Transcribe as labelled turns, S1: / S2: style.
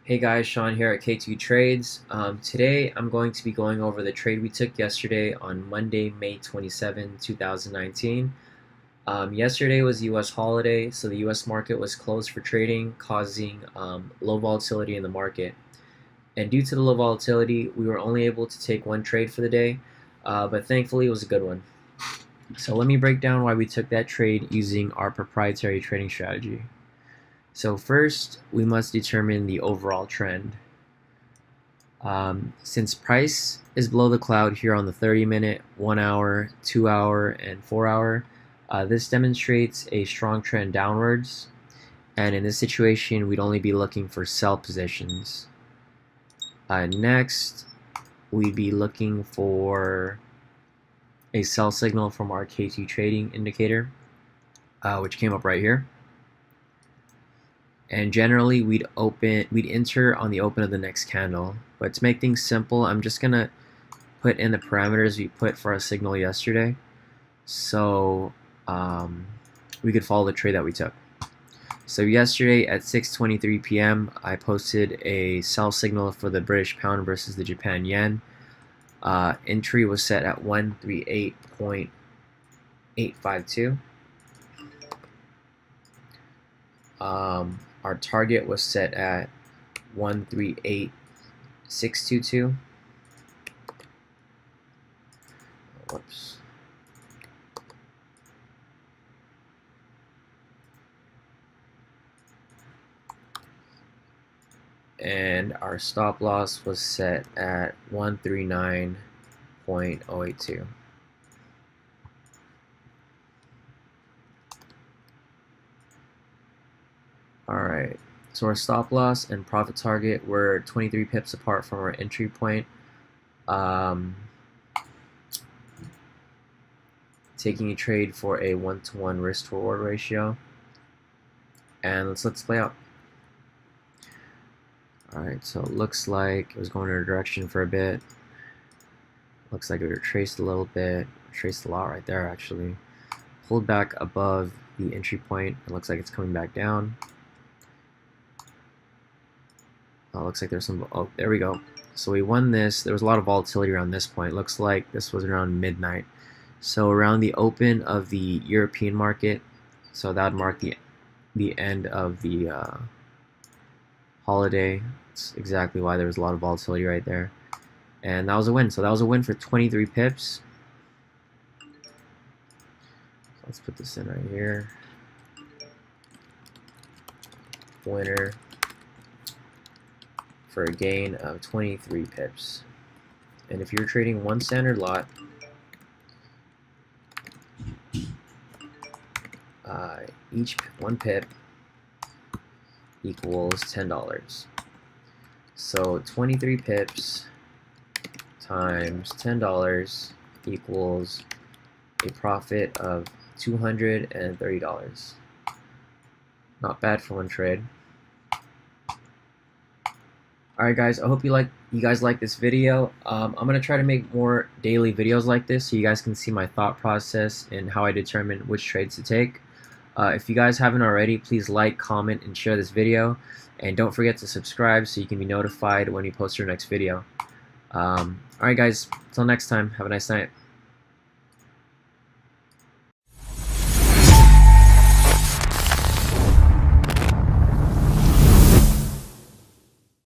S1: Hey guys, Sean here at K2 Trades. Today I'm going to be going over the trade we took yesterday on Monday, May 27, 2019. Yesterday was US holiday, so the US market was closed for trading, causing low volatility in the market. And due to the low volatility, we were only able to take one trade for the day, but thankfully it was a good one. So let me break down why we took that trade using our proprietary trading strategy. So first, we must determine the overall trend. Since price is below the cloud here on the 30-minute, 1 hour, 2 hour, and 4 hour, this demonstrates a strong trend downwards. And in this situation, we'd only be looking for sell positions. Next, we'd be looking for a sell signal from our K2 trading indicator, which came up right here. And generally we'd enter on the open of the next candle. But to make things simple, I'm just gonna put in the parameters we put for our signal yesterday, so we could follow the trade that we took. So yesterday at 6:23 p.m. I posted a sell signal for the British pound versus the Japan yen. Entry was set at 138.852. Our target was set at 138.622. Whoops. And our stop loss was set at 139.082. Alright, so our stop loss and profit target were 23 pips apart from our entry point. Taking a trade for a 1-to-1 risk to reward ratio. And let's play out. Alright, so it looks like it was going in a direction for a bit. Looks like it retraced a little bit, retraced a lot right there actually. Pulled back above the entry point. It looks like it's coming back down. Looks like there's some, oh, there we go. So we won this. There was a lot of volatility around this point. Looks like this was around midnight. So around the open of the European market, so that would mark the end of the holiday. That's exactly why there was a lot of volatility right there. And that was a win. So that was a win for 23 pips. So let's put this in right here. Winner for a gain of 23 pips. And if you're trading one standard lot, each 1 pip equals $10. So 23 pips times $10 equals a profit of $230. Not bad for one trade. Alright guys, I hope you guys like this video. I'm going to try to make more daily videos like this so you guys can see my thought process and how I determine which trades to take. If you guys haven't already, please like, comment, and share this video. And don't forget to subscribe so you can be notified when we post our next video. Alright guys, until next time, have a nice night.